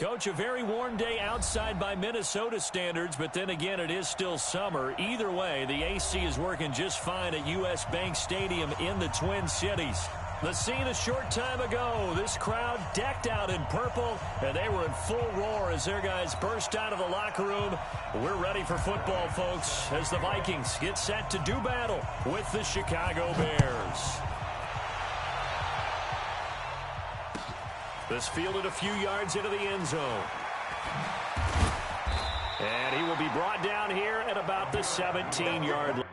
Coach, a very warm day outside by Minnesota standards, but then again, it is still summer. Either way, the AC is working just fine at U.S. Bank Stadium in the Twin Cities. The scene a short time ago, this crowd decked out in purple, and they were in full roar as their guys burst out of the locker room. We're ready for football, folks, as the Vikings get set to do battle with the Chicago Bears. This fielded a few yards into the end zone. And he will be brought down here at about the 17-yard line.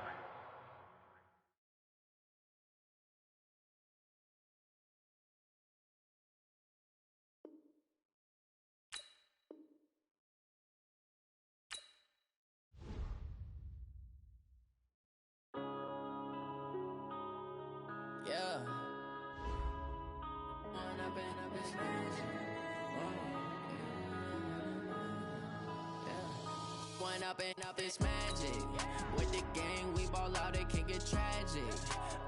Up is magic. With the gang, we ball out, it can get tragic.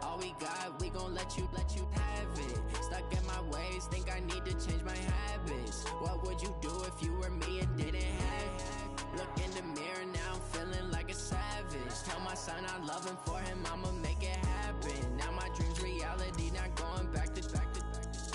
All we got, we gon' let you have it. Stuck in my ways, think I need to change my habits. What would you do if you were me and didn't have it? Look in the mirror, now I'm feeling like a savage. Tell my son I love him, for him I'ma make it happen. Now my dream's reality, not going back to.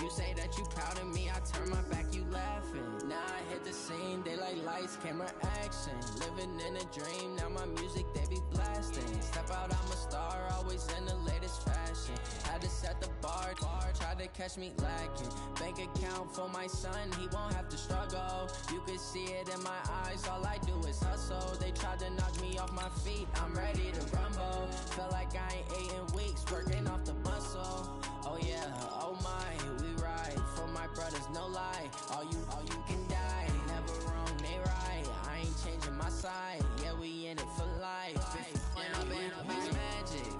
You say that you proud of me, I turn my back, you laughing. Now I hit the scene, they like lights, camera, action. Living in a dream, now my music, they be blasting. Step out, I'm a star, always in the latest fashion. Had to set the bar, try to catch me lacking. Bank account for my son, he won't have to struggle. You can see it in my eyes, all I do is hustle. They tried to knock me off my feet, I'm ready to rumble. Feel like I ain't ate in weeks, working off the muscle. Oh yeah, oh my, we ride for my brothers, no lie. All you can die, never wrong, they right. I ain't changing my side, yeah, we in it for life. Up is magic.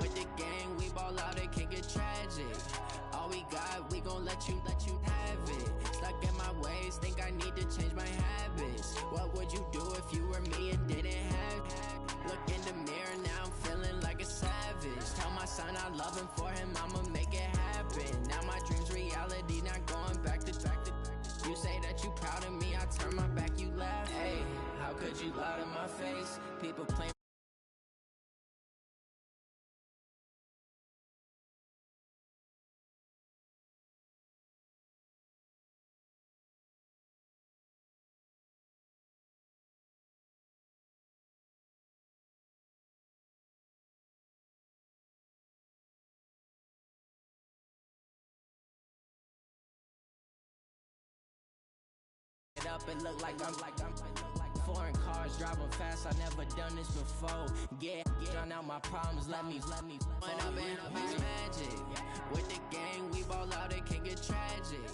With the gang, we ball out, it can get tragic. All we got, we gon' let you have it. Stuck in my ways, think I need to change my habits. What would you do if you were me and didn't have it? Look in the mirror, now I'm feeling like a savage. Tell my son I love him, for him I'ma make it happen. Now my dream's reality, not going back to. You say that you proud of me, I turn my back, you laugh. Hey, how could you lie to my face? People claim. Up and look like I'm foreign cars driving fast. I never done this before. Get drown out my problems. Let me. Up is magic. With the gang, we ball out. It can get tragic.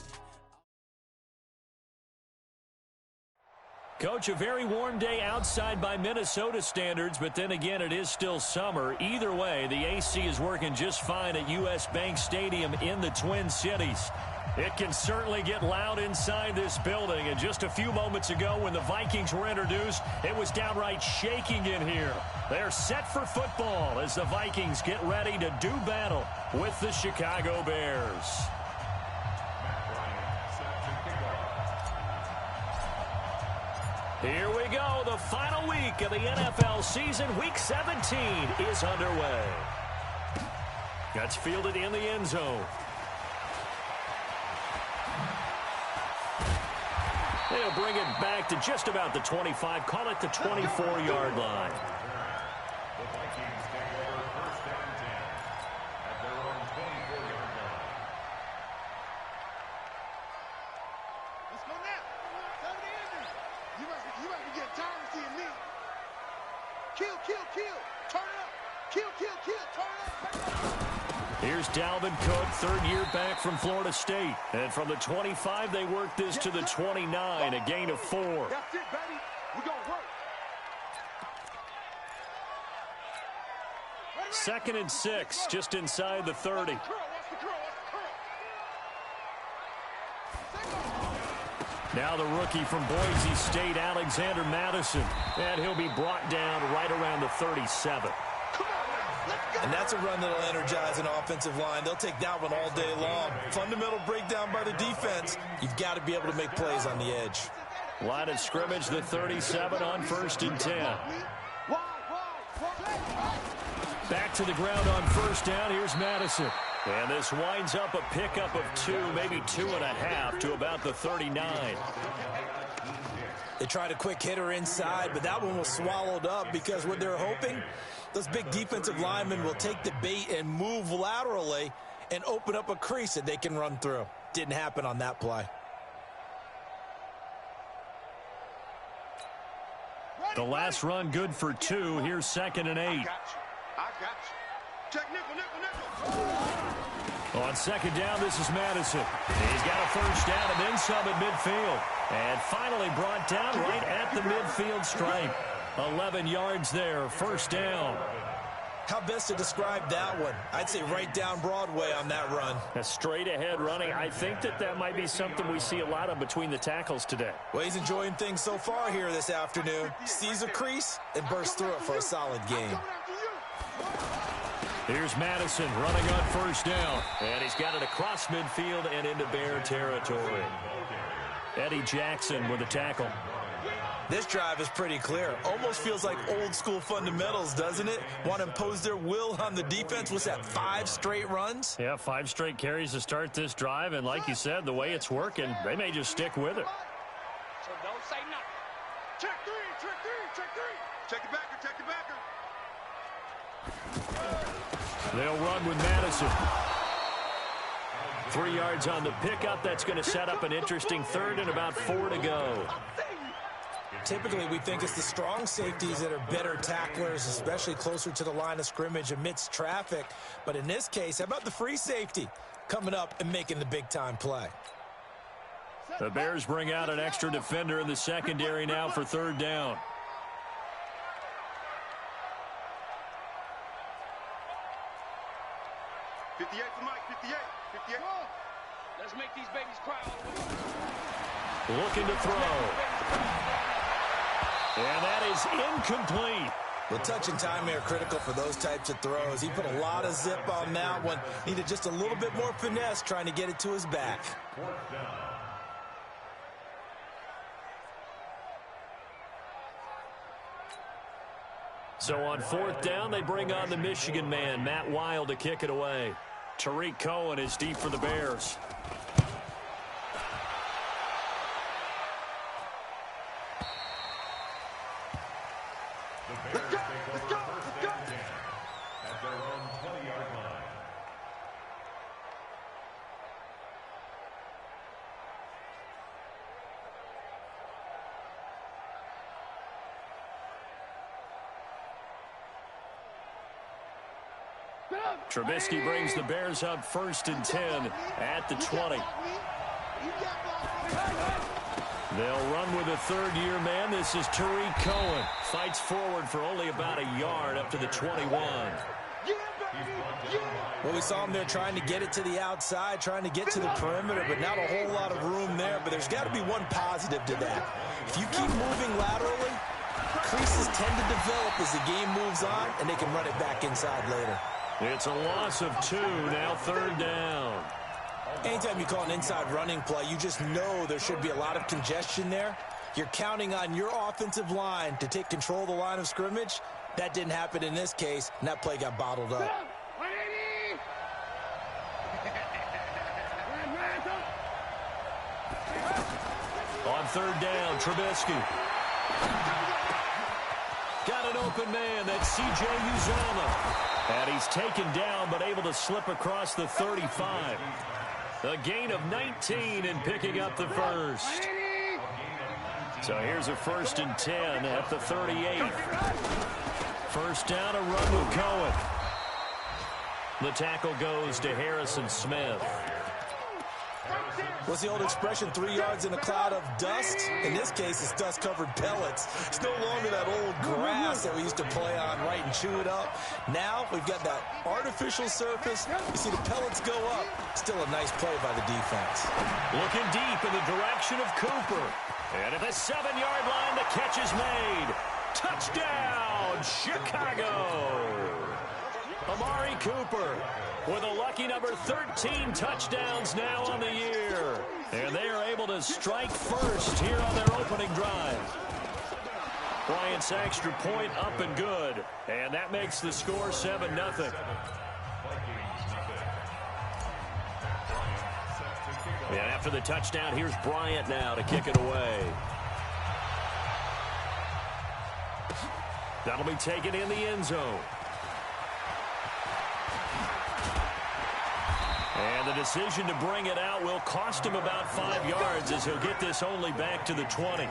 Coach, a very warm day outside by Minnesota standards, but then again, it is still summer. Either way, the AC is working just fine at U.S. Bank Stadium in the Twin Cities. It can certainly get loud inside this building, and just a few moments ago when the Vikings were introduced, it was downright shaking in here. They're set for football as the Vikings get ready to do battle with the Chicago Bears. Here we go. The final week of the NFL season. Week 17 is underway. That's fielded in the end zone. They'll bring it back to just about the 25. Call it the 24-yard line. The Vikings take over first and 10 at their own 24-yard line. Let's go now. Tell the Andrews. You might be getting tired of seeing me. Kill. Turn it up. Kill. Turn it up. Here's Dalvin Cook, third-year back from Florida State. And from the 25, they work this to the 29, a gain of 4. That's it, baby. We're going to work. 2nd and 6, just inside the 30. Now the rookie from Boise State, Alexander Madison. And he'll be brought down right around the 37. Come on, let's go. And that's a run that'll energize an offensive line. They'll take that one all day long. Fundamental breakdown by the defense. You've got to be able to make plays on the edge. Line of scrimmage, the 37 on 1st and 10. Back to the ground on 1st down. Here's Madison. And this winds up a pickup of 2, maybe 2.5 to about the 39. They tried a quick hitter inside, but that one was swallowed up because what they're hoping, those big defensive linemen will take the bait and move laterally and open up a crease that they can run through. Didn't happen on that play. The last run good for 2. Here's 2nd and 8. I got you. Check nickel, nickel, nickel. On 2nd down, this is Madison. He's got a 1st down and then some at midfield. And finally brought down right at the midfield stripe. 11 yards there, 1st down. How best to describe that one? I'd say right down Broadway on that run. A straight ahead running. I think that might be something we see a lot of between the tackles today. Well, he's enjoying things so far here this afternoon. Sees a crease and bursts through it for a solid game. Here's Madison running on 1st down. And he's got it across midfield and into Bear territory. Eddie Jackson with a tackle. This drive is pretty clear. Almost feels like old school fundamentals, doesn't it? Want to impose their will on the defense. What's that, 5 straight runs? Yeah, 5 straight carries to start this drive. And like you said, the way it's working, they may just stick with it. So don't say nothing. Check 3, check 3, check 3. Check the backer, check the backer. They'll run with Madison. 3 yards on the pickup. That's going to set up an interesting 3rd and about 4 to go. Typically, we think it's the strong safeties that are better tacklers, especially closer to the line of scrimmage amidst traffic. But in this case, how about the free safety coming up and making the big-time play? The Bears bring out an extra defender in the secondary now for 3rd down. Let's make these babies cry all the way. Looking to throw. And that is incomplete. Well, touch and timing are critical for those types of throws. He put a lot of zip on that one. Needed just a little bit more finesse trying to get it to his back. So on 4th down, they bring on the Michigan man, Matt Wild, to kick it away. Tariq Cohen is deep for the Bears. Let's go! At their own 20-yard line. Trubisky brings the Bears up 1st and 10 at the 20. They'll run with a 3rd-year man. This is Tariq Cohen. Fights forward for only about a yard up to the 21. Well, we saw him there trying to get it to the outside, trying to get to the perimeter, but not a whole lot of room there. But there's got to be one positive to that. If you keep moving laterally, creases tend to develop as the game moves on, and they can run it back inside later. It's a loss of 2, now 3rd down. Anytime you call an inside running play, you just know there should be a lot of congestion there. You're counting on your offensive line to take control of the line of scrimmage. That didn't happen in this case, and that play got bottled up. On 3rd down, Trubisky. Got an open man. That's C.J. Uzomah. And he's taken down, but able to slip across the 35. A gain of 19 and picking up the 1st. So here's a 1st and 10 at the 38. 1st down, a run with Cohen. The tackle goes to Harrison Smith. What's the old expression, 3 yards in a cloud of dust? In this case, it's dust-covered pellets. It's no longer that old grass that we used to play on, right, and chew it up. Now we've got that artificial surface. You see the pellets go up. Still a nice play by the defense. Looking deep in the direction of Cooper. And at the 7-yard line, the catch is made. Touchdown, Chicago! Amari Cooper with a lucky number 13 touchdowns now on the year. And they are able to strike first here on their opening drive. Bryant's extra point up and good. And that makes the score 7-0. And after the touchdown, here's Bryant now to kick it away. That'll be taken in the end zone. And the decision to bring it out will cost him about 5 yards as he'll get this only back to the 20.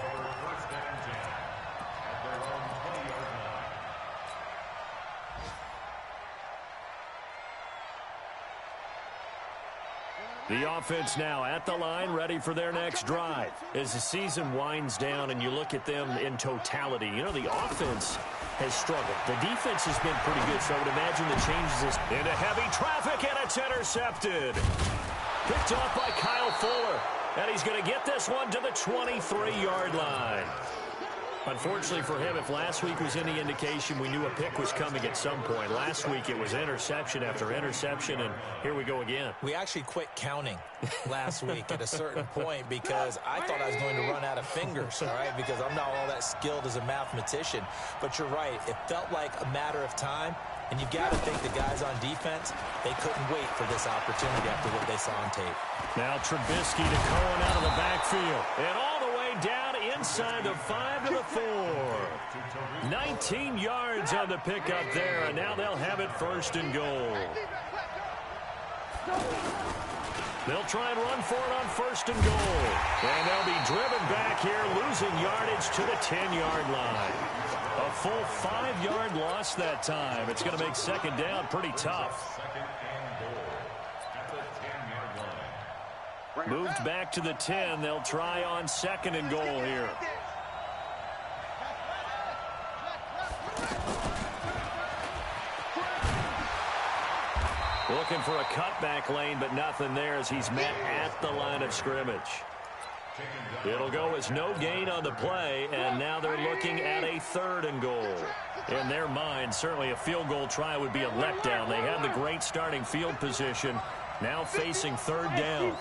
The offense now at the line, ready for their next drive. As the season winds down and you look at them in totality, you know, the offense has struggled. The defense has been pretty good, so I would imagine the changes into heavy traffic, and it's intercepted. Picked off by Kyle Fuller, and he's going to get this one to the 23-yard line. Unfortunately for him, if last week was any indication, we knew a pick was coming at some point. Last week it was interception after interception, and here we go again. We actually quit counting last week at a certain point because I thought I was going to run out of fingers, all right, because I'm not all that skilled as a mathematician. But you're right. It felt like a matter of time, and you got to think the guys on defense, they couldn't wait for this opportunity after what they saw on tape. Now Trubisky to Cohen out of the backfield, and all the way down inside the 5 to the 4. 19 yards on the pickup there, and now they'll have it first and goal. They'll try and run for it on first and goal. And they'll be driven back here, losing yardage to the 10-yard line. A full 5-yard loss that time. It's going to make second down pretty tough. Moved back to the 10. They'll try on second and goal here. Looking for a cutback lane, but nothing there as he's met at the line of scrimmage. It'll go as no gain on the play, and now they're looking at a third and goal. In their mind, certainly a field goal try would be a letdown. They have the great starting field position, now facing third down.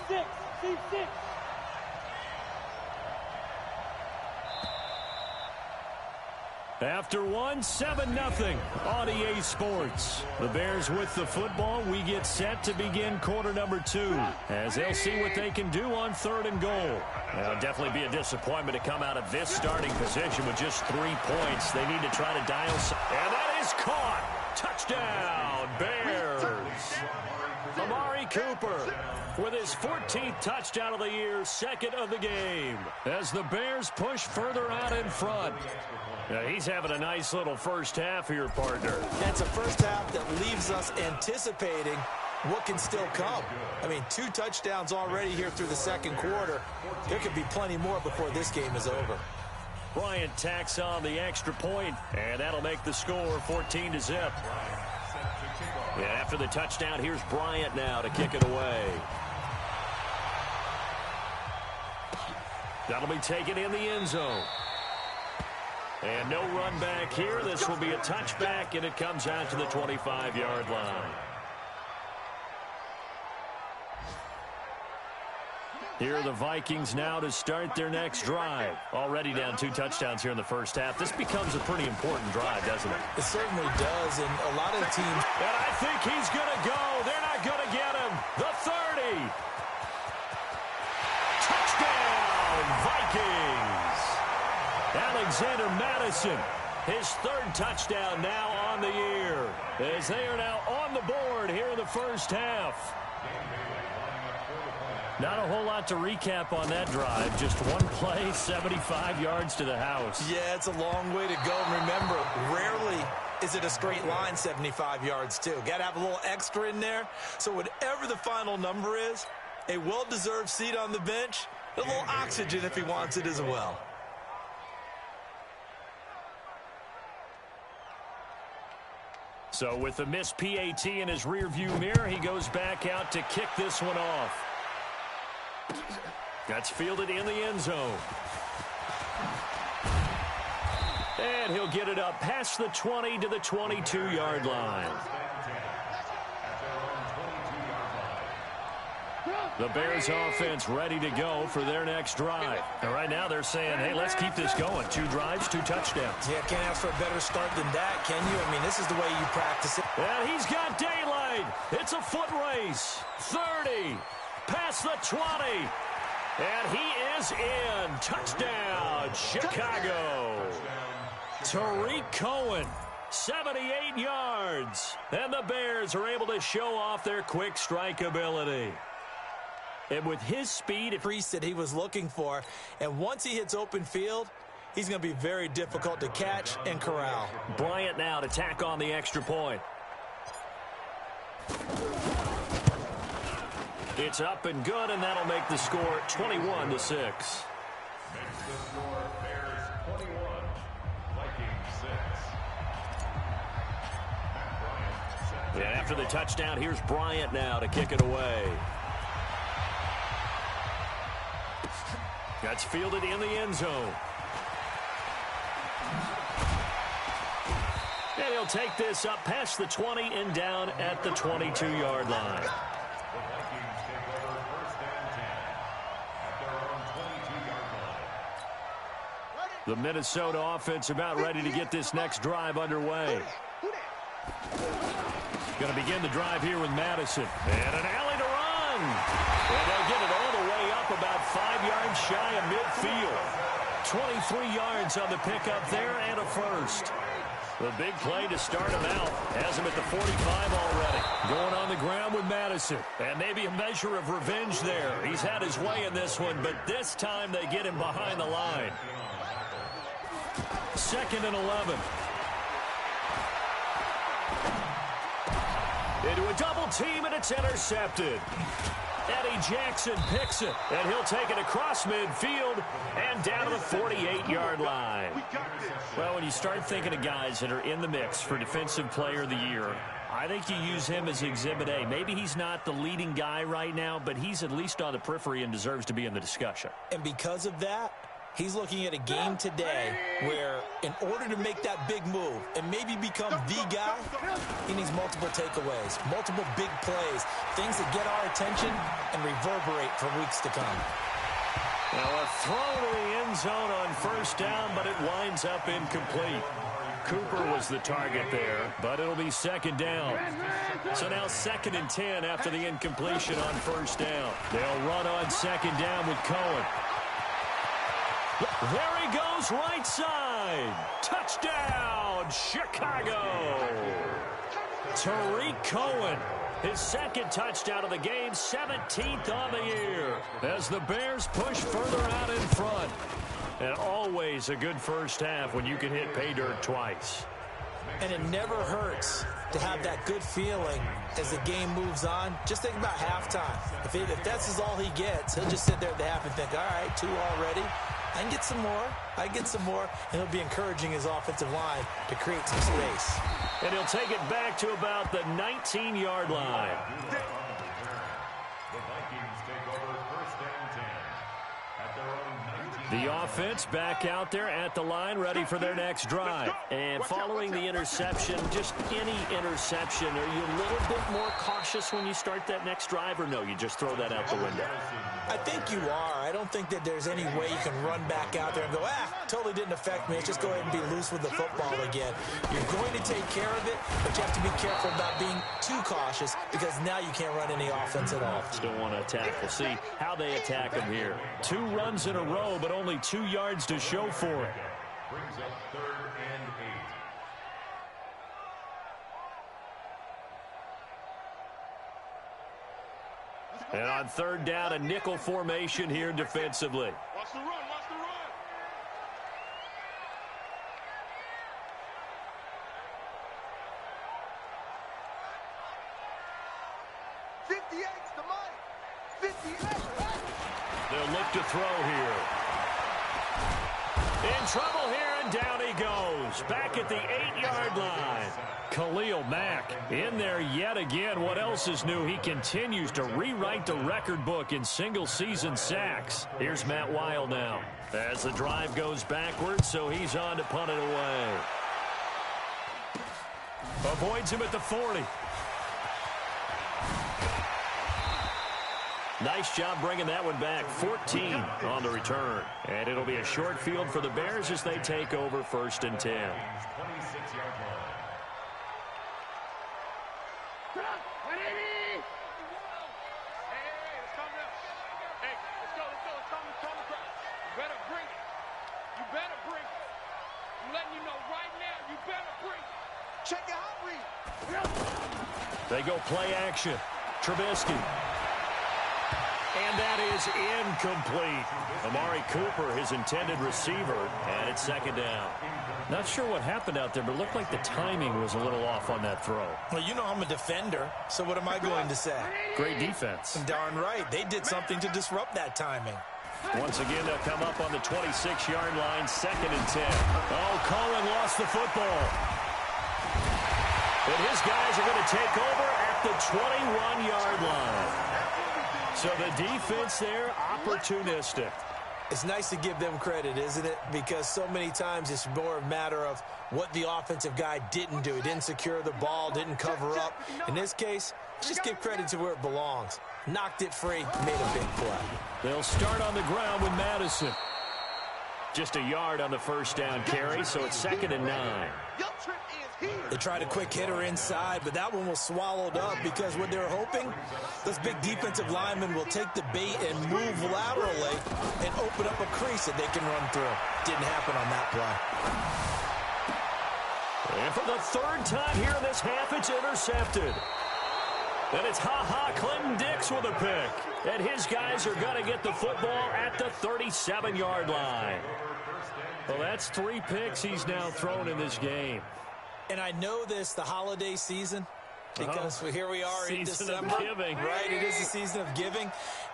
After one, 7-0 on EA Sports. The Bears with the football. We get set to begin quarter number 2 as they'll see what they can do on third and goal. Now, definitely be a disappointment to come out of this starting position with just 3 points. They need to try to dial some. And that is caught. Touchdown, Bears. Amari Cooper with his 14th touchdown of the year, second of the game, as the Bears push further out in front. Now, he's having a nice little first half here, partner. It's a first half that leaves us anticipating what can still come. I mean, 2 touchdowns already here through the second quarter. There could be plenty more before this game is over. Bryant tacks on the extra point, and that'll make the score 14-0. And after the touchdown, here's Bryant now to kick it away. That'll be taken in the end zone. And no run back here. This will be a touchback, and it comes out to the 25-yard line. Here are the Vikings now to start their next drive. Already down 2 touchdowns here in the first half. This becomes a pretty important drive, doesn't it? It certainly does, and a lot of the teams... And I think he's going to go. They're not going to get him. The 30. Touchdown, Vikings. Alexander Madison, his 3rd touchdown now on the year, as they are now on the board here in the first half. Not a whole lot to recap on that drive. Just one play, 75 yards to the house. Yeah, it's a long way to go. And remember, rarely is it a straight line 75 yards, too. Got to have a little extra in there. So whatever the final number is, a well-deserved seat on the bench, a little oxygen if he wants it as well. So with the missed PAT in his rearview mirror, he goes back out to kick this one off. That's fielded in the end zone. And he'll get it up past the 20 to the 22-yard line. The Bears offense ready to go for their next drive. And right now they're saying, hey, let's keep this going. 2 drives, 2 touchdowns. Yeah, can't ask for a better start than that, can you? I mean, this is the way you practice it. And he's got daylight. It's a foot race. 30. Past the 20. And he is in. Touchdown, Chicago. Tariq Cohen, 78 yards. And the Bears are able to show off their quick strike ability. And with his speed, Priest that he was looking for. And once he hits open field, he's going to be very difficult to catch and corral. Bryant now to tack on the extra point. It's up and good, and that'll make the score 21-6. Makes the score Bears 21, Vikings 6. And after the touchdown, here's Bryant now to kick it away. That's fielded in the end zone. And he'll take this up past the 20 and down at the 22-yard line. The Vikings take over first and 10 at their own 22-yard line. The Minnesota offense about ready to get this next drive underway. Going to begin the drive here with Madison. And an alley to run. And they'll get it all the way up about 5 yards shy of midfield. 23 yards on the pickup there and a first. The big play to start him out. Has him at the 45 already. Going on the ground with Madison. And maybe a measure of revenge there. He's had his way in this one, but this time they get him behind the line. 2nd and 11. Into a double team, and it's intercepted. Eddie Jackson picks it, and he'll take it across midfield and down to the 48-yard line. Well, when you start thinking of guys that are in the mix for Defensive Player of the Year, I think you use him as Exhibit A. Maybe he's not the leading guy right now, but he's at least on the periphery and deserves to be in the discussion. And because of that, he's looking at a game today where in order to make that big move and maybe become the guy, he needs multiple takeaways, multiple big plays, things that get our attention and reverberate for weeks to come. Now a throw to the end zone on first down, but it winds up incomplete. Cooper was the target there, but it'll be 2nd down. So now 2nd and 10 after the incompletion on first down. They'll run on 2nd down with Cohen. There he goes, right side. Touchdown, Chicago. Tariq Cohen, his 2nd touchdown of the game, 17th on the year. As the Bears push further out in front. And always a good first half when you can hit pay dirt twice. And it never hurts to have that good feeling as the game moves on. Just think about halftime. If that's all he gets, he'll just sit there at the half and think, all right, 2 already. I can get some more. I get some more. And he'll be encouraging his offensive line to create some space. And he'll take it back to about the 19-yard line. The Vikings take over first and 10 at their own 19. The offense back out there at the line, ready for their next drive. And following the interception, just any interception, are you a little bit more cautious when you start that next drive, or no, you just throw that out the window? I think you are. I don't think that there's any way you can run back out there and go, totally didn't affect me. Let's just go ahead and be loose with the football again. You're going to take care of it, but you have to be careful about being too cautious because now you can't run any offense at all. Still want to attack. We'll see how they attack him here. 2 runs in a row, but only 2 yards to show for it. Brings up 3rd and 8. And on 3rd down, a nickel formation here defensively. Watch the run, watch the run. 58's the money. 58. They'll look to throw here. In trouble here, and down he goes. Back at the 8-yard line. Khalil Mack in there yet again. What else is new? He continues to rewrite the record book in single-season sacks. Here's Matt Weil now. As the drive goes backwards, so he's on to punt it away. Avoids him at the 40. Nice job bringing that one back. 14 on the return. And it'll be a short field for the Bears as they take over 1st and 10. 26-yard line. Check your hot read. They go play action. Trubisky. And that is incomplete. Amari Cooper, his intended receiver, and it's 2nd down. Not sure what happened out there, but it looked like the timing was a little off on that throw. Well, you know I'm a defender, so what am I going to say? Great defense. Darn right. They did something to disrupt that timing. Once again, they'll come up on the 26-yard line, 2nd and 10. Oh, Cohen lost the football. But his guys are going to take over at the 21-yard line. So the defense there, opportunistic. It's nice to give them credit, isn't it? Because so many times it's more a matter of what the offensive guy didn't do. He didn't secure the ball, didn't cover up. In this case, just give credit to where it belongs. Knocked it free, made a big play. They'll start on the ground with Madison. Just a yard on the 1st down carry, so it's 2nd and 9. They tried a quick hitter inside, but that one was swallowed up because what they're hoping, this big defensive lineman will take the bait and move laterally and open up a crease that they can run through. Didn't happen on that play. And for the 3rd time here in this half, it's intercepted. And it's Clinton Dix with a pick. And his guys are going to get the football at the 37-yard line. Well, that's 3 picks he's now thrown in this game. And I know this, the holiday season, because here we are in December. Season of giving. Right, it is the season of giving.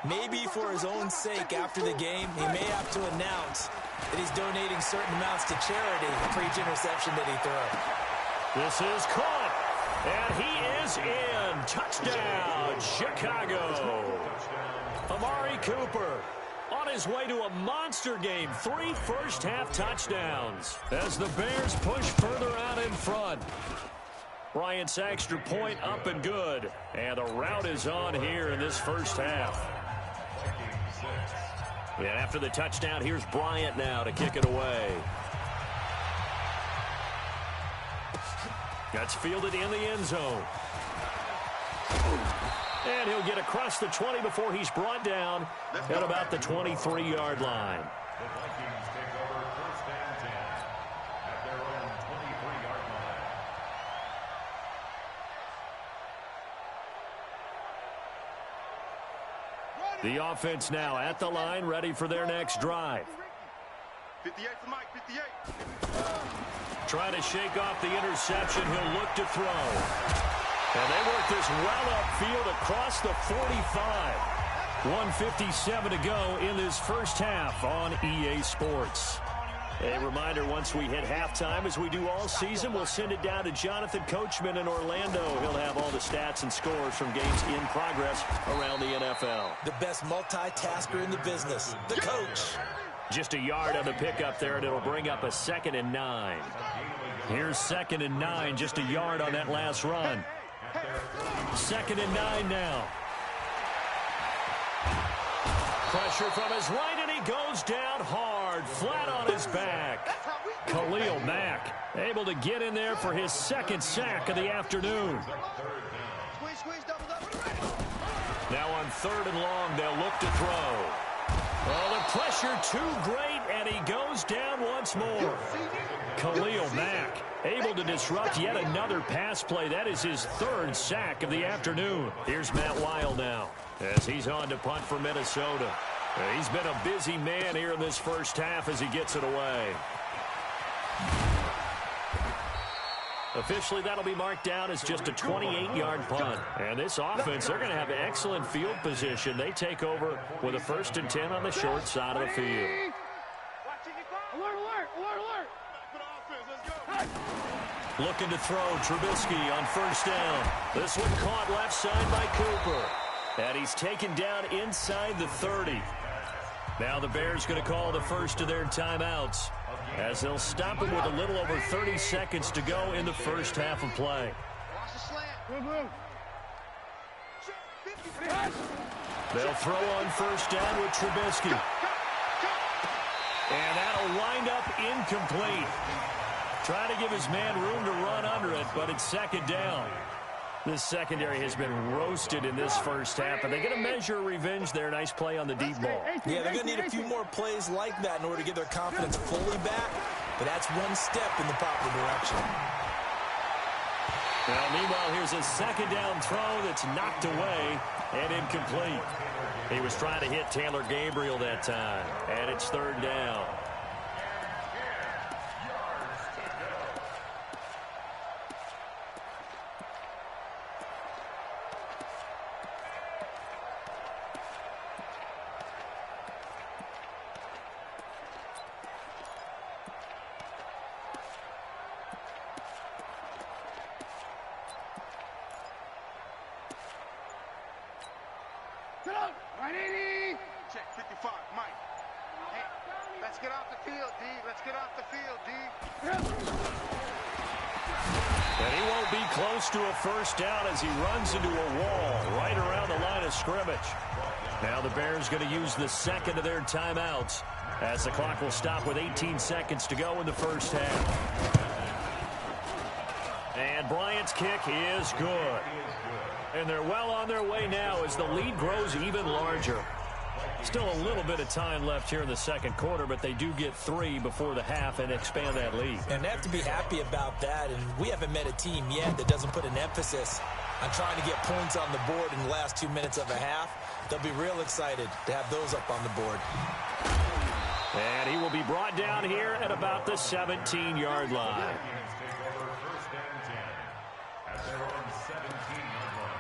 Maybe for his own sake after the game, he may have to announce that he's donating certain amounts to charity for each interception that he threw. This is caught. And he is in. Touchdown, Chicago. Amari Cooper on his way to a monster game. 3 first-half touchdowns as the Bears push further out in front. Bryant's extra point up and good. And the route is on here in this first half. And after the touchdown, here's Bryant now to kick it away. That's fielded in the end zone. And he'll get across the 20 before he's brought down at about the 23-yard line. The Vikings take over 1st and 10 at their own 23-yard line. The offense now at the line, ready for their next drive. 58 for Mike, 58. Trying to shake off the interception. He'll look to throw. And they work this well upfield across the 45. 1:57 to go in this first half on EA Sports. A reminder, once we hit halftime, as we do all season, we'll send it down to Jonathan Coachman in Orlando. He'll have all the stats and scores from games in progress around the NFL. The best multitasker in the business, the coach. Just a yard on the pickup there, and it'll bring up a 2nd and 9. Here's 2nd and 9, just a yard on that last run. 2nd and 9 now. Pressure from his right, and he goes down hard, flat on his back. Khalil Mack able to get in there for his 2nd sack of the afternoon. Now on 3rd and long, they'll look to throw. Oh, the pressure too great, and he goes down once more. Khalil Mack able to disrupt yet another pass play. That is his 3rd sack of the afternoon. Here's Matt Wild now as he's on to punt for Minnesota. He's been a busy man here in this first half as he gets it away. Officially, that'll be marked down as just a 28-yard punt. And this offense, they're going to have excellent field position. They take over with a 1st and 10 on the short side of the field. Looking to throw, Trubisky on 1st down. This one caught left side by Cooper. And he's taken down inside the 30. Now the Bears going to call the first of their timeouts, as they'll stop him with a little over 30 seconds to go in the first half of play. They'll throw on first down with Trubisky. And that'll wind up incomplete. Trying to give his man room to run under it, but it's second down. This secondary has been roasted in this first half, and they're going to measure revenge there. Nice play on the deep ball. Yeah, they're going to need a few more plays like that in order to get their confidence fully back, but that's one step in the proper direction. Well, meanwhile, here's a second down throw that's knocked away and incomplete. He was trying to hit Taylor Gabriel that time, and it's third down. Check 55, Mike. Hey, let's get off the field, D. Let's get off the field, D. And he won't be close to a first down as he runs into a wall right around the line of scrimmage. Now the Bears going to use the second of their timeouts as the clock will stop with 18 seconds to go in the first half. And Bryant's kick is good. And they're well on their way now as the lead grows even larger. Still a little bit of time left here in the second quarter, but they do get 3 before the half and expand that lead. And they have to be happy about that, and we haven't met a team yet that doesn't put an emphasis on trying to get points on the board in the last 2 minutes of a half. They'll be real excited to have those up on the board. And he will be brought down here at about the 17-yard line. First and 10 at their own 17-yard line.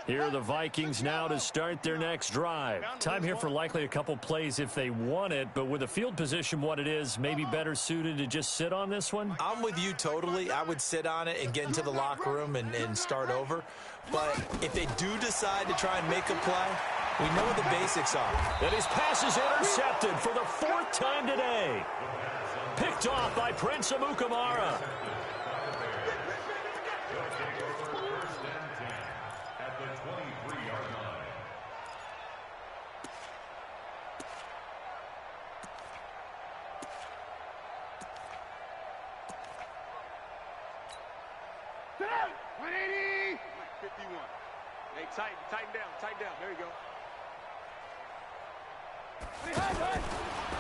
Here are the Vikings now to start their next drive. Time here for likely a couple plays if they want it, but with the field position what it is, maybe better suited to just sit on this one? I'm with you totally. I would sit on it and get into the locker room and start over. But if they do decide to try and make a play, we know what the basics are. And his pass is intercepted for the 4th time today. Picked off by Prince Amukamara. Tighten down. There you go.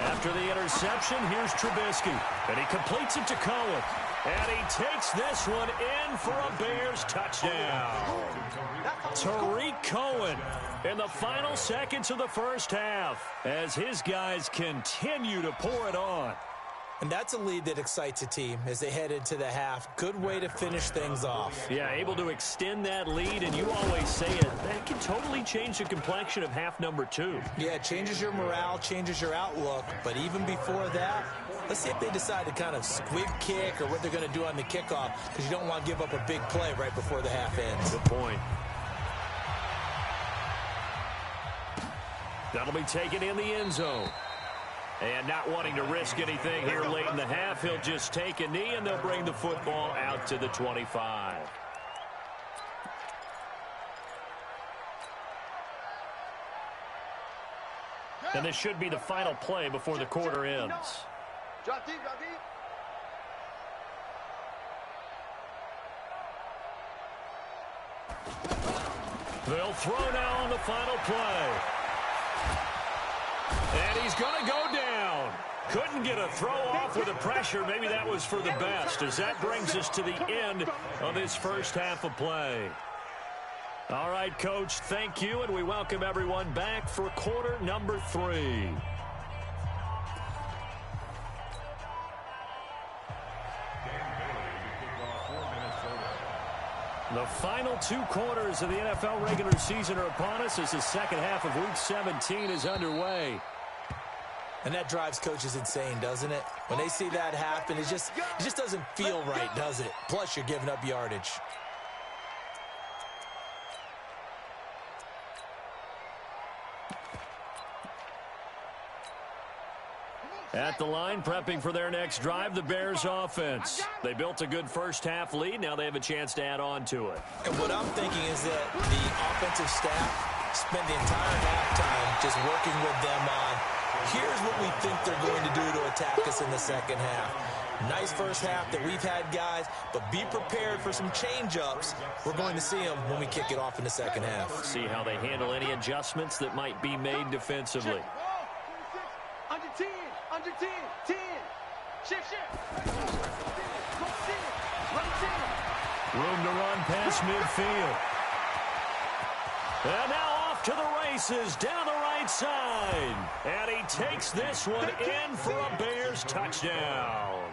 After the interception, here's Trubisky. And he completes it to Cohen. And he takes this one in for a Bears touchdown. Tariq Cohen in the final seconds of the first half as his guys continue to pour it on. And that's a lead that excites a team as they head into the half. Good way to finish things off. Yeah, able to extend that lead, and you always say it, that can totally change the complexion of half number 2. Yeah, it changes your morale, changes your outlook. But even before that, let's see if they decide to kind of squib kick or what they're going to do on the kickoff, because you don't want to give up a big play right before the half ends. Good point. That'll be taken in the end zone. And not wanting to risk anything here late in the half, he'll just take a knee, and they'll bring the football out to the 25. And this should be the final play before the quarter ends. Drop deep, drop deep. They'll throw now on the final play. And he's going to go down. Couldn't get a throw off with the pressure. Maybe that was for the best, as that brings us to the end of this first half of play. All right, Coach, thank you, and we welcome everyone back for quarter number 3. The final 2 quarters of the NFL regular season are upon us as the second half of Week 17 is underway. And that drives coaches insane, doesn't it? When they see that happen, it just doesn't feel right, does it? Plus, you're giving up yardage. At the line, prepping for their next drive, the Bears offense. They built a good first-half lead. Now they have a chance to add on to it. And what I'm thinking is that the offensive staff spent the entire halftime just working with them on, here's what we think they're going to do to attack us in the second half. Nice first half that we've had, guys, but be prepared for some change-ups. We're going to see them when we kick it off in the second half. See how they handle any adjustments that might be made defensively. Under 10, under 10, 10. Shift. Room to run past midfield. And now off to the races down the right side. And he takes this one in for a Bears touchdown.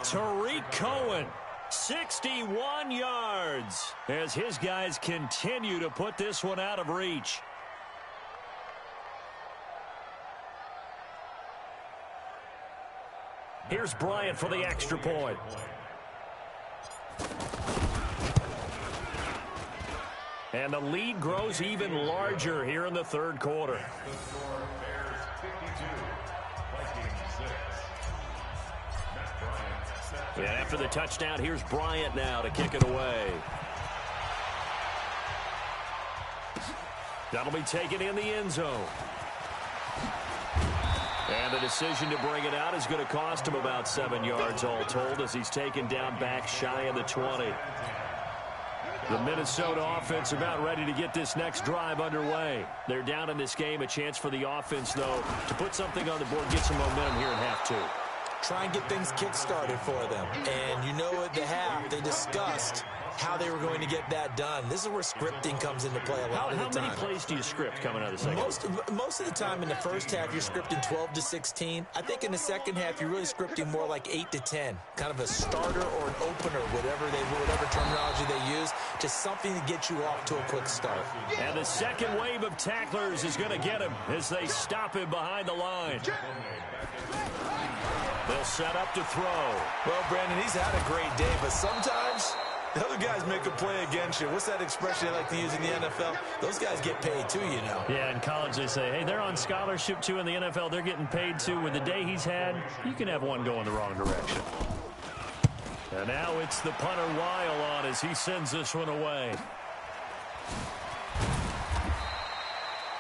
Tariq Cohen, 61 yards, as his guys continue to put this one out of reach. Here's Bryant for the extra point. And the lead grows even larger here in the third quarter. And after the touchdown, here's Bryant now to kick it away. That'll be taken in the end zone. And the decision to bring it out is going to cost him about 7 yards all told as he's taken down back shy of the 20. The Minnesota offense about ready to get this next drive underway. They're down in this game. A chance for the offense, though, to put something on the board, get some momentum here in half two. Try and get things kick-started for them. And you know at the half, they discussed how they were going to get that done. This is where scripting comes into play a lot of the time. How many plays do you script coming out of the second? Most of the time in the first half, you're scripting 12 to 16. I think in the second half, you're really scripting more like 8 to 10. Kind of a starter or an opener, whatever terminology they use. Just something to get you off to a quick start. And the second wave of tacklers is going to get him as they stop him behind the line. They'll set up to throw. Well, Brandon, he's had a great day, but sometimes the other guys make a play against you. What's that expression they like to use in the NFL? Those guys get paid too, you know. Yeah, in college they say, hey, they're on scholarship too. In the NFL, they're getting paid too. With the day he's had, you can have one going the wrong direction. And now it's the punter Weil on as he sends this one away.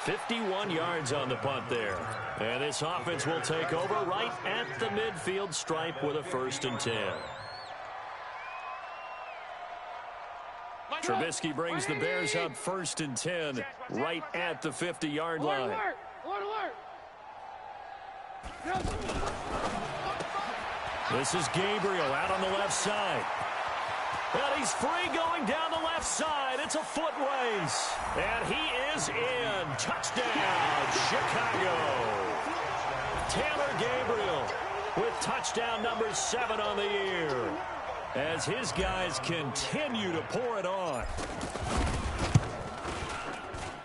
51 yards on the punt there. And this offense will take over right at the midfield stripe with a 1st and 10. Trubisky brings the Bears up 1st and 10 right at the 50-yard line. This is Gabriel out on the left side. And he's free going down the left side. It's a foot race. And he is in. Touchdown, Chicago. Taylor Gabriel with touchdown number 7 on the year, as his guys continue to pour it on.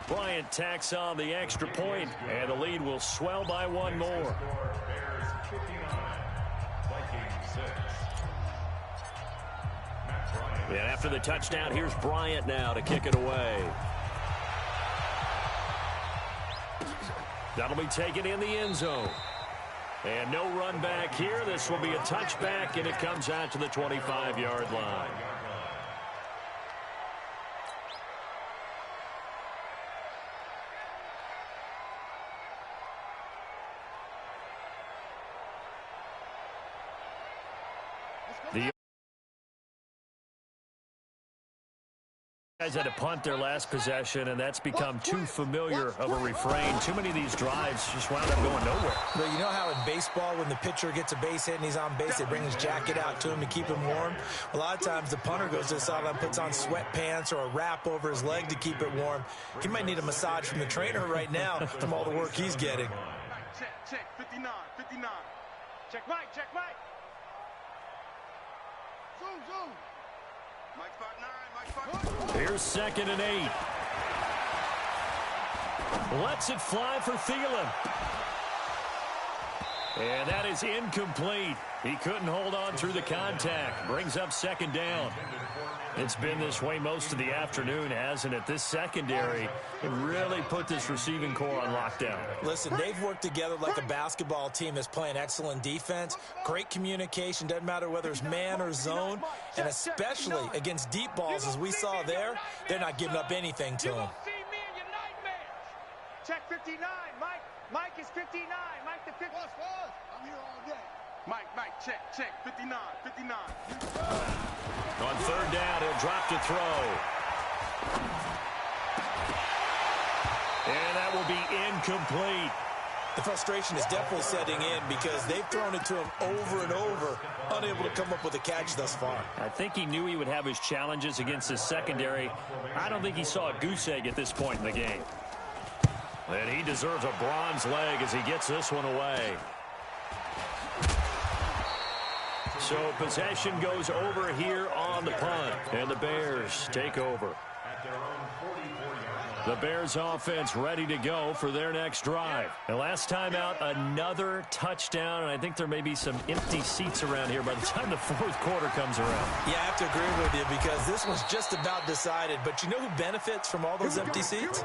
Bryant tacks on the extra point, and the lead will swell by one more. And after the touchdown, here's Bryant now to kick it away. That'll be taken in the end zone. And no run back here. This will be a touchback, and it comes out to the 25-yard line. The guys had to punt their last possession, and that's become too familiar of a refrain. Too many of these drives just wound up going nowhere. But you know how in baseball, when the pitcher gets a base hit and he's on base, they bring his jacket out to him to keep him warm? A lot of times the punter goes to the sideline, puts on sweatpants or a wrap over his leg to keep it warm. He might need a massage from the trainer right now from all the work he's getting. Check, 59. Check right. Zoom. Mike spot 9. Here's 2nd and 8. Lets it fly for Thielen. And that is incomplete. He couldn't hold on through the contact. Brings up second down. It's been this way most of the afternoon, hasn't it? This secondary can really put this receiving core on lockdown. Listen, they've worked together like a basketball team that's playing excellent defense. Great communication, doesn't matter whether it's man or zone. And especially against deep balls, as we saw there, they're not giving up anything to them. Check 59, Mike. Mike is 59. Mike the 50. I'm here all day. Mike, check, 59. On third down, he'll drop to throw. And that will be incomplete. The frustration is definitely setting in because they've thrown it to him over and over, unable to come up with a catch thus far. I think he knew he would have his challenges against his secondary. I don't think he saw a goose egg at this point in the game. And he deserves a bronze leg as he gets this one away. So possession goes over here on the punt, and the Bears take over. The Bears offense ready to go for their next drive. And last time out, another touchdown, and I think there may be some empty seats around here by the time the fourth quarter comes around. Yeah, I have to agree with you because this one's just about decided. But you know who benefits from all those empty seats?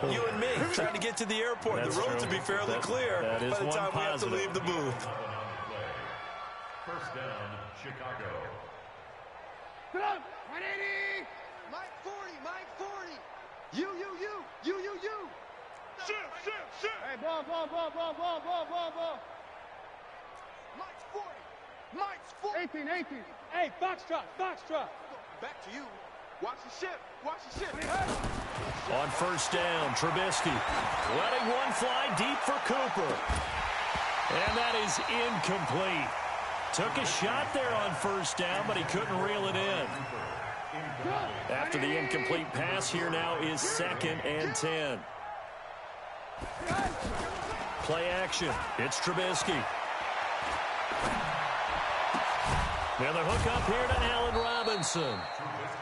You and me, trying to get to the airport. That's the roads true. will be fairly clear that is by the one time we have to positive. leave the booth. First down, Chicago. Come on, 180. Mike 40, Mike 40. You. Shoot. Hey, ball. Mike's 40. Mike's 40. 18. Hey, Foxtrot. Back to you. Watch the ship. On first down, Trubisky letting one fly deep for Cooper. And that is incomplete. Took a shot there on first down, but he couldn't reel it in. After the incomplete pass, here now is 2nd and 10. Play action. It's Trubisky. Now the hook up here to Allen Robinson.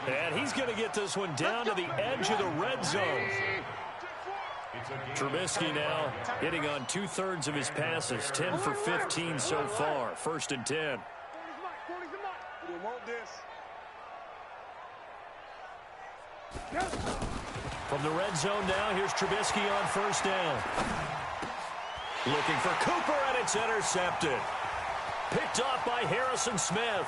And he's going to get this one down to the edge of the red zone. Trubisky now hitting on 2/3 of his passes, 10 for 15 so far. 1st and 10. You want this? From the red zone now, here's Trubisky on first down. Looking for Cooper, and it's intercepted. Picked off by Harrison Smith.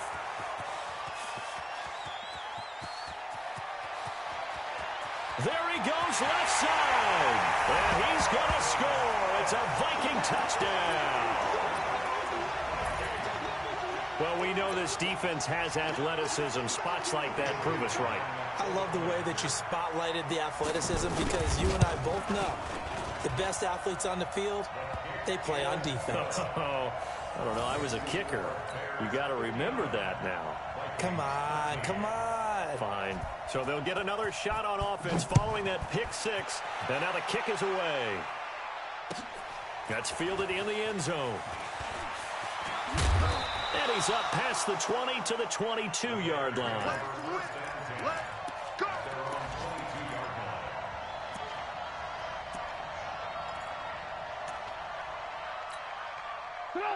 There he goes left side. And he's going to score. It's a Viking touchdown. Well, we know this defense has athleticism. Spots like that prove us right. I love the way that you spotlighted the athleticism because you and I both know the best athletes on the field, they play on defense. Oh, I don't know. I was a kicker. You got to remember that now. Come on. Fine. So they'll get another shot on offense following that pick six. And now the kick is away. That's fielded in the end zone. And he's up past the 20 to the 22-yard line.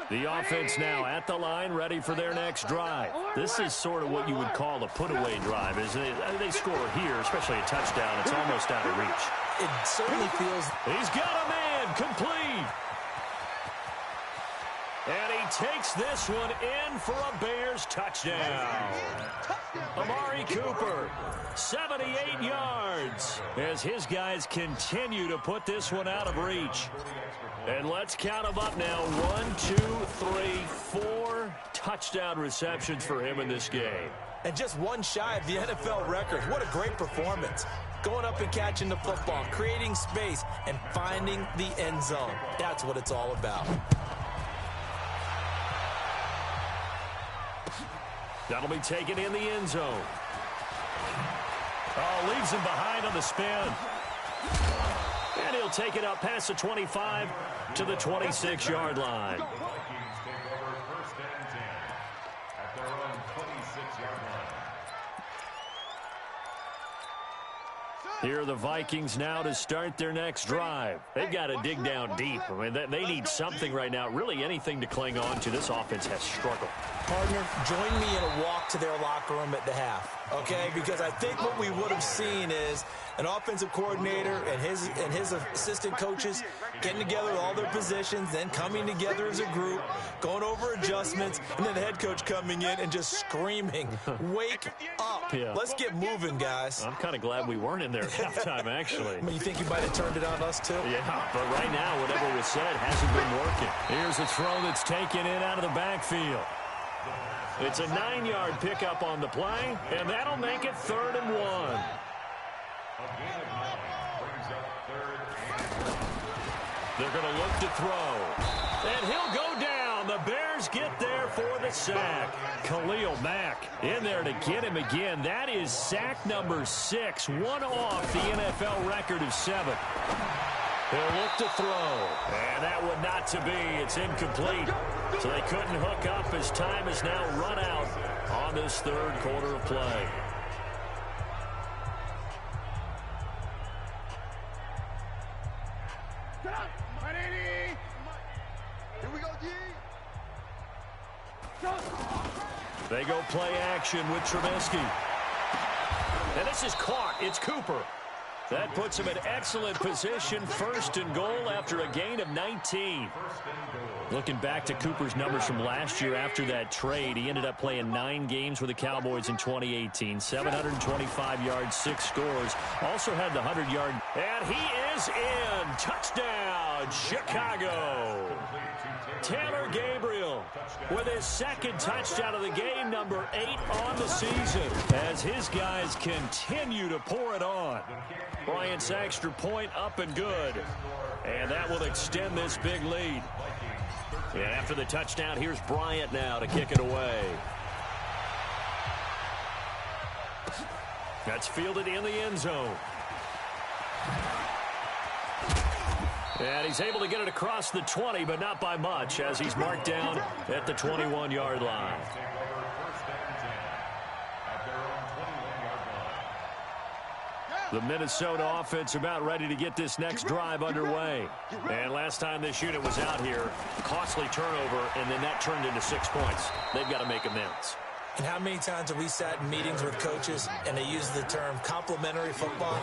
The offense now at the line, ready for their next drive. This is sort of what you would call a put-away drive. They score here, especially a touchdown. It's almost out of reach. It certainly feels... He's got a man, complete. And he takes this one in for a Bears touchdown. Amari Cooper, 78 yards, as his guys continue to put this one out of reach. And let's count them up now. 1, 2, 3, 4 touchdown receptions for him in this game. And just one shy of the NFL record. What a great performance. Going up and catching the football, creating space, and finding the end zone. That's what it's all about. That'll be taken in the end zone. Oh, leaves him behind on the spin. And he'll take it up past the 25 to the 26-yard line. Vikings take over 1st and 10 at their own 26-yard line. Here are the Vikings now to start their next drive. They've got to dig down deep. I mean, they need something right now, really anything to cling on to. This offense has struggled. Partner, join me in a walk to their locker room at the half, okay? Because I think what we would have seen is an offensive coordinator and his assistant coaches getting together with all their positions, then coming together as a group, going over adjustments, and then the head coach coming in and just screaming, wake up. Yeah. Let's get moving, guys. I'm kind of glad we weren't in there at halftime, actually. I mean, you think you might have turned it on us, too? Yeah, but right now, whatever was said hasn't been working. Here's a throw that's taken in out of the backfield. It's a 9-yard pickup on the play, and that'll make it 3rd and 1. They're going to look to throw. And he'll go down. The Bears get there for the sack. Khalil Mack in there to get him again. That is sack number 6, one off the NFL record of 7. He'll look to throw. And that one not to be. It's incomplete. So they couldn't hook up as time has now run out on this 3rd quarter of play. Here we go, G. They go play action with Trubisky. And this is caught. It's Cooper. That puts him in excellent position, 1st and goal after a gain of 19. Looking back to Cooper's numbers from last year after that trade, he ended up playing 9 games with the Cowboys in 2018. 725 yards, 6 scores. Also had the 100-yard. And he is in. Touchdown, Chicago. Taylor Gabriel with his 2nd touchdown of the game, number 8 on the season, as his guys continue to pour it on. Bryant's extra point up and good, and that will extend this big lead. And after the touchdown, here's Bryant now to kick it away. That's fielded in the end zone. And he's able to get it across the 20, but not by much, as he's marked down at the 21-yard line. The Minnesota offense about ready to get this next drive underway. And last time this unit was out here, costly turnover, and then that turned into 6 points. They've got to make amends. And how many times have we sat in meetings with coaches and they use the term complementary football?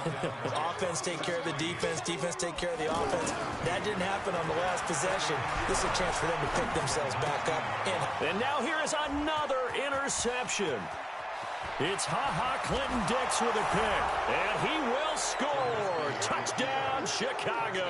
Offense take care of the defense, defense take care of the offense. That didn't happen on the last possession. This is a chance for them to pick themselves back up. And now here is another interception. It's Clinton Dix with a pick, and he will score. Touchdown, Chicago.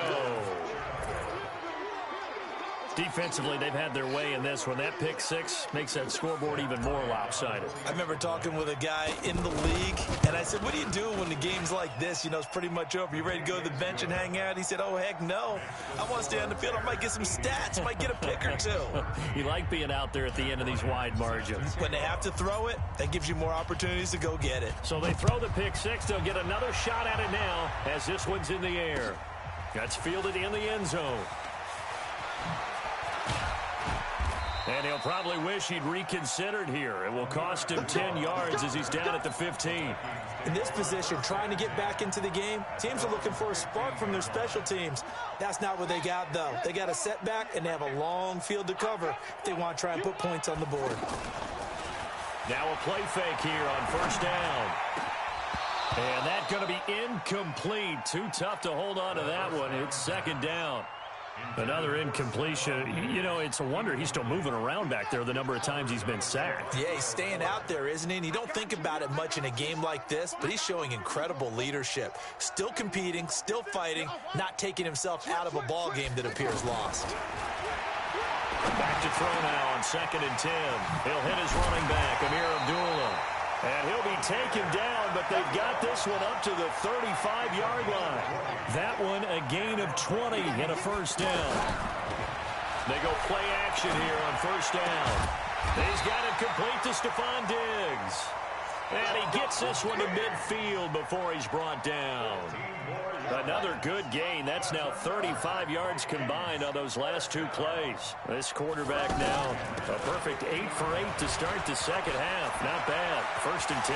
Defensively, they've had their way in this one. That pick 6 makes that scoreboard even more lopsided. I remember talking with a guy in the league, and I said, what do you do when the game's like this? You know, it's pretty much over. You ready to go to the bench and hang out? He said, oh, heck no. I want to stay on the field. I might get some stats. Might get a pick or 2. You like being out there at the end of these wide margins. When they have to throw it, that gives you more opportunities to go get it. So they throw the pick 6. They'll get another shot at it now as this one's in the air. That's fielded in the end zone. And he'll probably wish he'd reconsidered here. It will cost him 10 yards as he's down at the 15. In this position, trying to get back into the game, teams are looking for a spark from their special teams. That's not what they got, though. They got a setback, and they have a long field to cover if they want to try and put points on the board. Now a play fake here on 1st down. And that's going to be incomplete. Too tough to hold on to that one. It's 2nd down. Another incompletion. You know, it's a wonder he's still moving around back there the number of times he's been sacked. Yeah, he's staying out there, isn't he? And you don't think about it much in a game like this, but he's showing incredible leadership. Still competing, still fighting, not taking himself out of a ball game that appears lost. Back to throw now on 2nd and 10. He'll hit his running back, Amir Abdullah. And he'll be taken down, but they've got this one up to the 35-yard line. That one a gain of 20 and a 1st down. They go play action here on 1st down. He's got it complete to Stephon Diggs. And he gets this one to midfield before he's brought down. Another good gain. That's now 35 yards combined on those last 2 plays. This quarterback now a perfect 8 for 8 to start the 2nd half. Not bad. 1st and 10.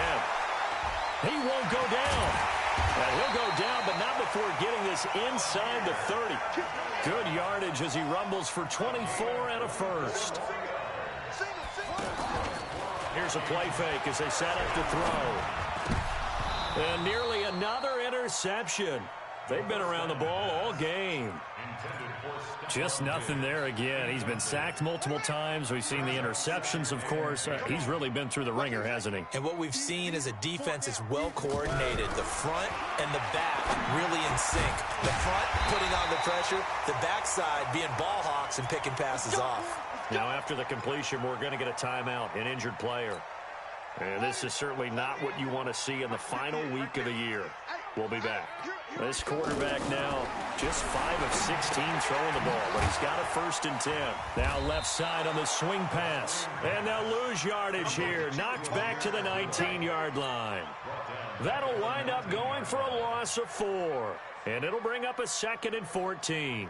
He won't go down. And he'll go down, but not before getting this inside the 30. Good yardage as he rumbles for 24 and a first. Here's a play fake as they set up to throw. And nearly another interception. They've been around the ball all game. Just nothing there again. He's been sacked multiple times. We've seen the interceptions, of course. He's really been through the ringer, hasn't he? And what we've seen is a defense that's well coordinated. The front and the back really in sync. The front putting on the pressure, the backside being ball hawks and picking passes off. Now, after the completion, we're going to get a timeout, an injured player. And this is certainly not what you want to see in the final week of the year. We'll be back. This quarterback now just 5 of 16 throwing the ball, but he's got a 1st and 10. Now left side on the swing pass. And they'll lose yardage here. Knocked back to the 19-yard line. That'll wind up going for a loss of 4. And it'll bring up a 2nd and 14.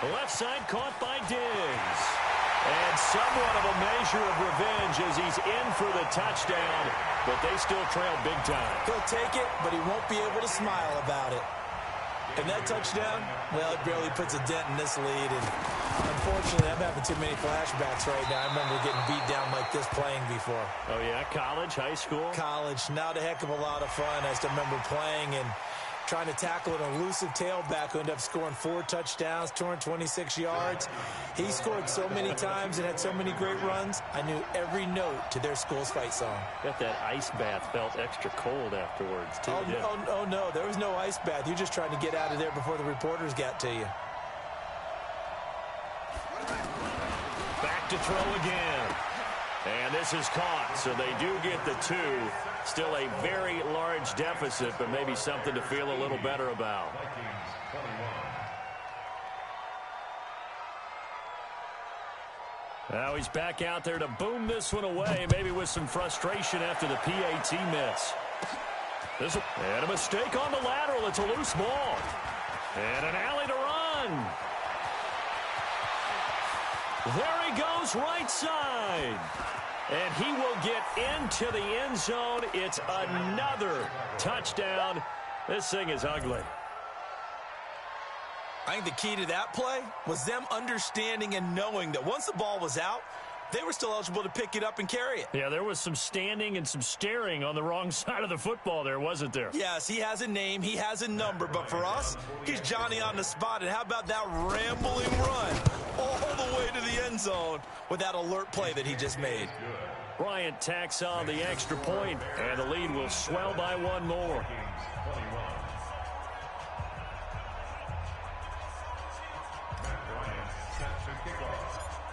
The left side caught by Diggs. And somewhat of a measure of revenge as he's in for the touchdown, but they still trail big time. He'll take it, but he won't be able to smile about it. And that touchdown, well, it barely puts a dent in this lead. And unfortunately, I'm having too many flashbacks right now. I remember getting beat down like this playing before. Oh, yeah? College, high school? College. Not a heck of a lot of fun. I just remember playing and trying to tackle an elusive tailback who ended up scoring 4 touchdowns, 226 yards. He scored so many times and had so many great runs, I knew every note to their school's fight song. Bet that ice bath felt extra cold afterwards, too. Oh, no, there was no ice bath. You're just trying to get out of there before the reporters got to you. Back to throw again. And this is caught, so they do get the 2. Still a very large deficit, but maybe something to feel a little better about. Now he's back out there to boom this one away, maybe with some frustration after the PAT miss. And a mistake on the lateral. It's a loose ball. And an alley to run. There he goes, right side. And he will get into the end zone. It's another touchdown. This thing is ugly. I think the key to that play was them understanding and knowing that once the ball was out, they were still eligible to pick it up and carry it. Yeah, there was some standing and some staring on the wrong side of the football there, wasn't there? Yes, he has a name, he has a number, but for us, he's Johnny on the spot. And how about that rambling run all the way to the end zone with that alert play that he just made? Bryant tacks on the extra point, and the lead will swell by 1 more.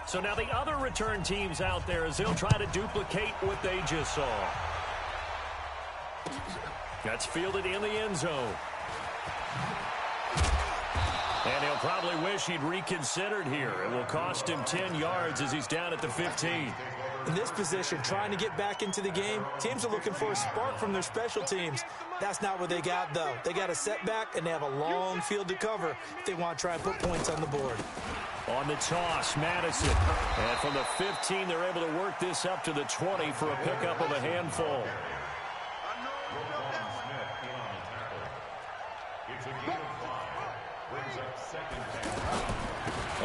So now the other return teams out there as they'll try to duplicate what they just saw. That's fielded in the end zone. And he'll probably wish he'd reconsidered here. It will cost him 10 yards as he's down at the 15. In this position, trying to get back into the game, teams are looking for a spark from their special teams. That's not what they got, though. They got a setback, and they have a long field to cover if they want to try and put points on the board. On the toss, Madison. And from the 15, they're able to work this up to the 20 for a pickup of a handful.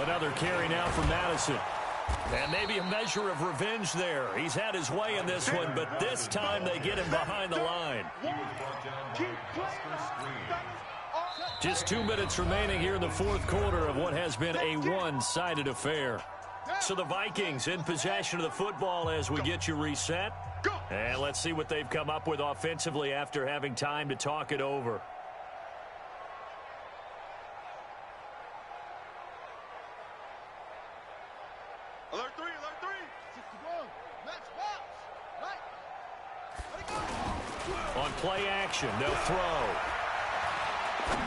Another carry now for Madison. And maybe a measure of revenge there. He's had his way in this one, but this time they get him behind the line. Just 2 minutes remaining here in the 4th quarter of what has been a one-sided affair. So the Vikings in possession of the football as we get you reset. And let's see what they've come up with offensively after having time to talk it over. Alert 3, alert 3. 61. Match box. Right. On play action, they'll throw.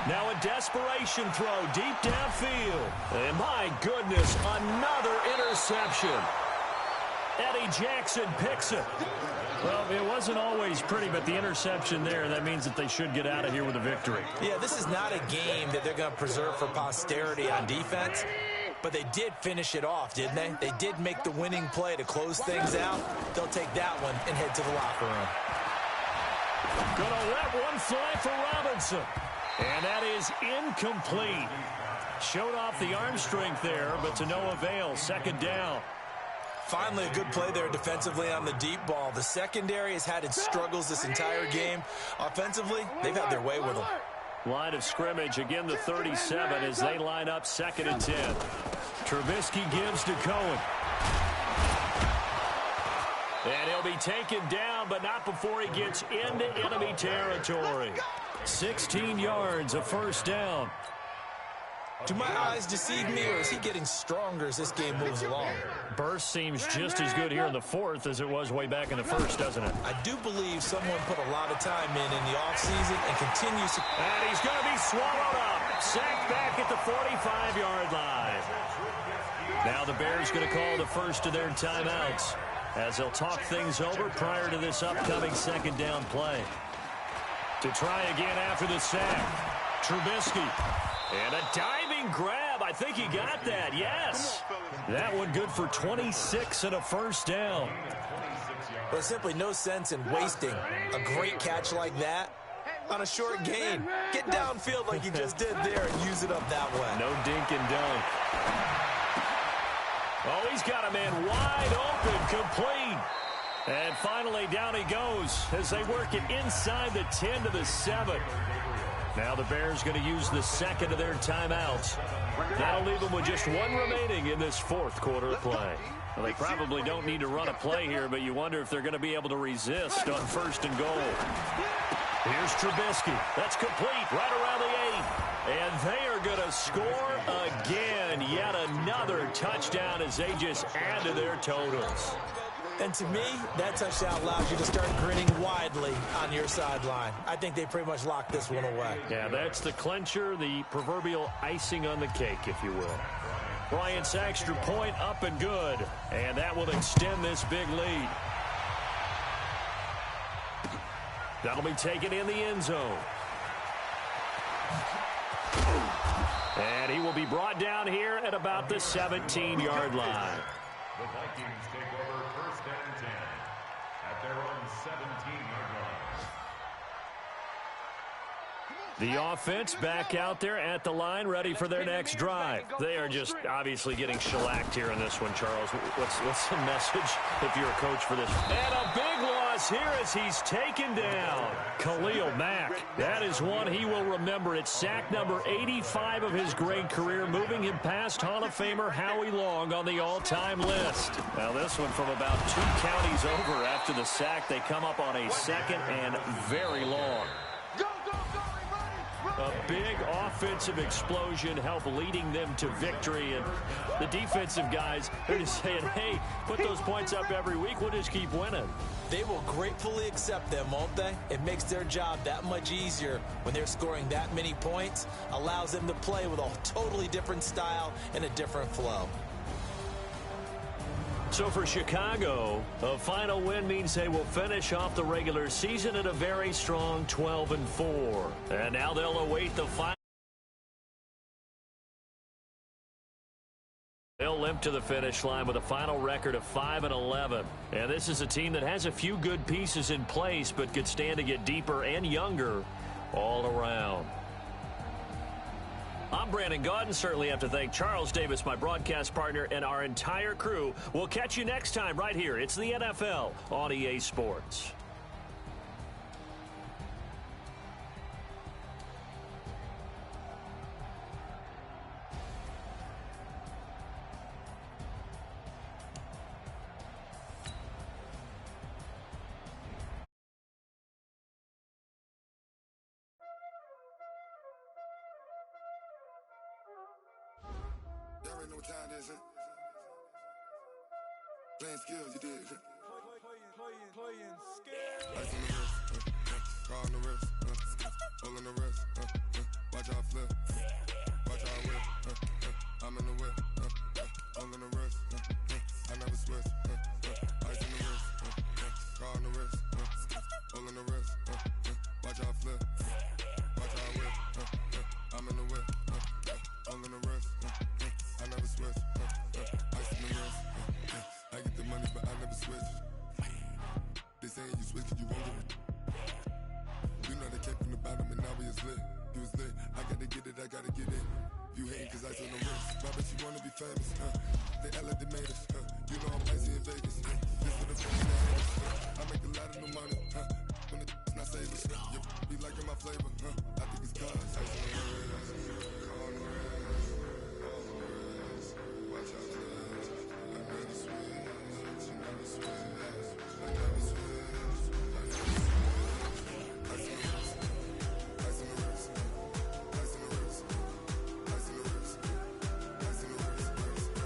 Now a desperation throw deep downfield. And my goodness, another interception. Eddie Jackson picks it. Well, it wasn't always pretty, but the interception there, that means that they should get out of here with a victory. Yeah, this is not a game that they're going to preserve for posterity on defense, but they did finish it off, didn't they? They did make the winning play to close things out. They'll take that one and head to the locker room. Gonna let one fly for Robinson. And that is incomplete. Showed off the arm strength there, but to no avail. Second down. Finally, a good play there defensively on the deep ball. The secondary has had its struggles this entire game. Offensively, they've had their way with them. Line of scrimmage, again the 37 as they line up 2nd and 10. Trubisky gives to Cohen. And he'll be taken down, but not before he gets into enemy territory. 16 yards, a first down. Do my eyes deceive me, or is he getting stronger as this game moves along? Burst seems just as good here in the 4th as it was way back in the 1st, doesn't it? I do believe someone put a lot of time in the offseason and continues to... And he's going to be swallowed up. Sacked back at the 45-yard line. Now the Bears going to call the first of their timeouts as they'll talk things over prior to this upcoming 2nd down play. To try again after the sack. Trubisky. And a diving grab. I think he got that. Yes. That one good for 26 and a first down. There's simply no sense in wasting a great catch like that on a short gain. Get downfield like you just did there and use it up that way. No dink and dunk. Oh, he's got a man wide open, complete. And finally, down he goes as they work it inside the 10 to the 7. Now the Bears going to use the 2nd of their timeouts. That'll leave them with just one remaining in this 4th quarter of play. Well, they probably don't need to run a play here, but you wonder if they're going to be able to resist on 1st and goal. Here's Trubisky. That's complete right around the 8. And they are going to score again. Yet another touchdown as they just add to their totals. And to me, that touchdown allows you to start grinning widely on your sideline. I think they pretty much locked this one away. Yeah, that's the clincher, the proverbial icing on the cake, if you will. Bryant's extra point up and good. And that will extend this big lead. That'll be taken in the end zone. And he will be brought down here at about the 17-yard line. The Vikings take over 1st and 10 at their own 17-yard line. The offense back out there at the line, ready for their next drive. They are just obviously getting shellacked here in this one, Charles. What's the message if you're a coach for this? And a big loss here as he's taken down. Khalil Mack. That is one he will remember. It's sack number 85 of his great career, moving him past Hall of Famer Howie Long on the all-time list. Now this one from about 2 counties over after the sack. They come up on a 2nd and very long. A big offensive explosion helped leading them to victory. And the defensive guys are just saying, hey, put those points up every week. We'll just keep winning. They will gratefully accept them, won't they? It makes their job that much easier when they're scoring that many points. Allows them to play with a totally different style and a different flow. So for Chicago, a final win means they will finish off the regular season at a very strong 12-4. And now they'll await the final. They'll limp to the finish line with a final record of 5-11. And this is a team that has a few good pieces in place, but could stand to get deeper and younger all around. I'm Brandon Gaudin. Certainly have to thank Charles Davis, my broadcast partner, and our entire crew. We'll catch you next time right here. It's the NFL on EA Sports. Y'all already know what time it is, huh? Playing skills, you did. Playing skills. Ice on the wrist, car on the wrist, hole on the wrist, watch out flip, watch out whip, I'm in the whip, hole in the wrist, I never switch, saying you switch, you won't get it. You know they came from the bottom and now we is lit. You was lit, I gotta get it, I gotta get it. You hating cause I on the wrist. My bitch, you wanna be famous, They act like they made us, You know I'm icy in Vegas, This for the fans that hate us, I make a lot of new money, When it's not savers, You be liking my flavor, I think it's cause ice on the wrist, on the wrist, on the wrist. Watch out for this, I never switch, you never switch, I never switch, I never switch. Ice on the wrist, ice on the wrist, ice on the wrist, ice on the wrist, ice on the wrist,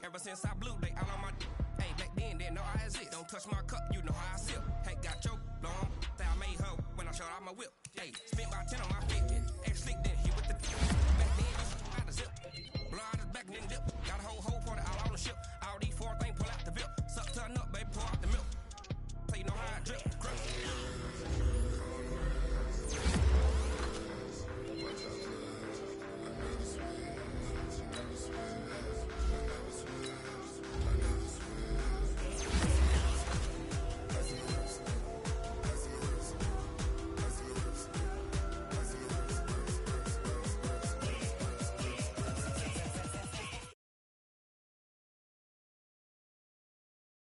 Ever since I blew, they all on my hey, back then, they know I exist. Don't touch my cup, you know how I sip. Hey, got your long, say I made her when I showed out my whip.